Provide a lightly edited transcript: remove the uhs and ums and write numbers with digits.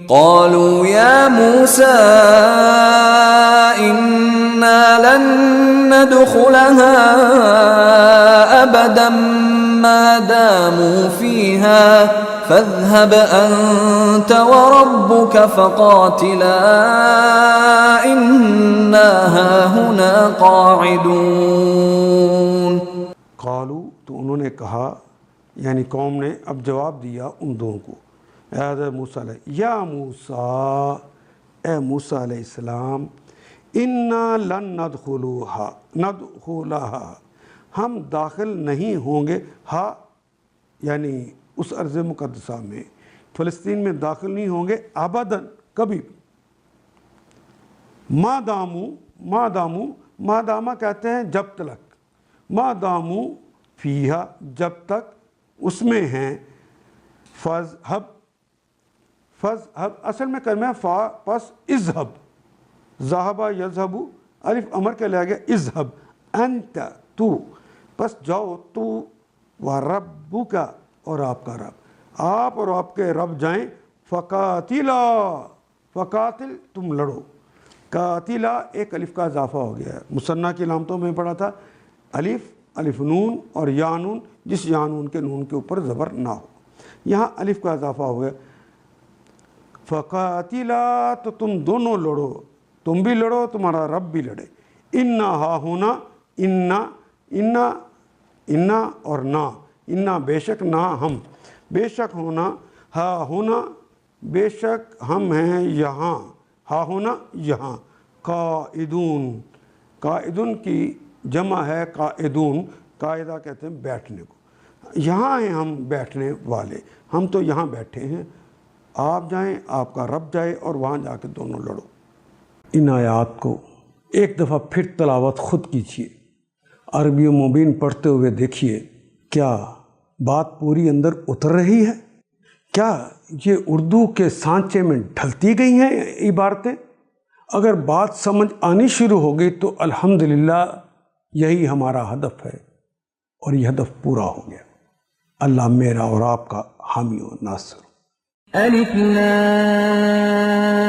قالوا يا موسى إنا لن ندخلها أبدا ما داموا فيها فاذهب أنت وربك فقاتلا إنا هاهنا قاعدون. قالوا تو انہوں نے کہا، یعنی قوم نے اب جواب دیا ان دو کو، حضرت موسیٰ علیہ، یا موسیٰ، اے موسیٰ علیہ السلام، انا لن ندخلها ہم داخل نہیں ہوں گے، ہا یعنی اس ارض مقدسہ میں، فلسطین میں داخل نہیں ہوں گے ابداً کبھی بھی. ما دامہ کہتے ہیں جب تک، ما دامو فیہا جب تک اس میں ہیں، فذہب اصل میں کلمہ فا پس اذہب، ذہبہ یذہب الف امر کے لے گیا اذہب، انت تو، پس جاؤ تو، وربک اور آپ کا رب، آپ اور آپ کے رب جائیں، فقاتلا فقاتل تم لڑو، قاتلا ایک الف کا اضافہ ہو گیا ہے، مثنیٰ کی علامتوں میں پڑھا تھا الف نون اور یا نون، جس یا نون کے نون کے اوپر زبر نہ ہو، یہاں الف کا اضافہ ہو گیا، فقاتلا تو تم دونوں لڑو، تم بھی لڑو تمہارا رب بھی لڑے، انا ہا ہونا، انا اور نا، انا بے شک، نا ہم، بے شک ہونا، ہا ہونا بے شک ہم ہیں یہاں، ہا ہونا یہاں، قائدون کی جمع ہے قائدون، قاعدہ کہتے ہیں بیٹھنے کو، یہاں ہیں ہم بیٹھنے والے، ہم تو یہاں بیٹھے ہیں، آپ جائیں، آپ کا رب جائے اور وہاں جا کے دونوں لڑو. ان آیات کو ایک دفعہ پھر تلاوت خود کیجیے، عربی و مبین پڑھتے ہوئے دیکھیے، کیا بات پوری اندر اتر رہی ہے؟ کیا یہ اردو کے سانچے میں ڈھلتی گئی ہیں عبارتیں؟ اگر بات سمجھ آنی شروع ہو گئی تو الحمدللہ یہی ہمارا ہدف ہے، اور یہ ہدف پورا ہو گیا. اللہ میرا اور آپ کا حامی و ناصر. الف لام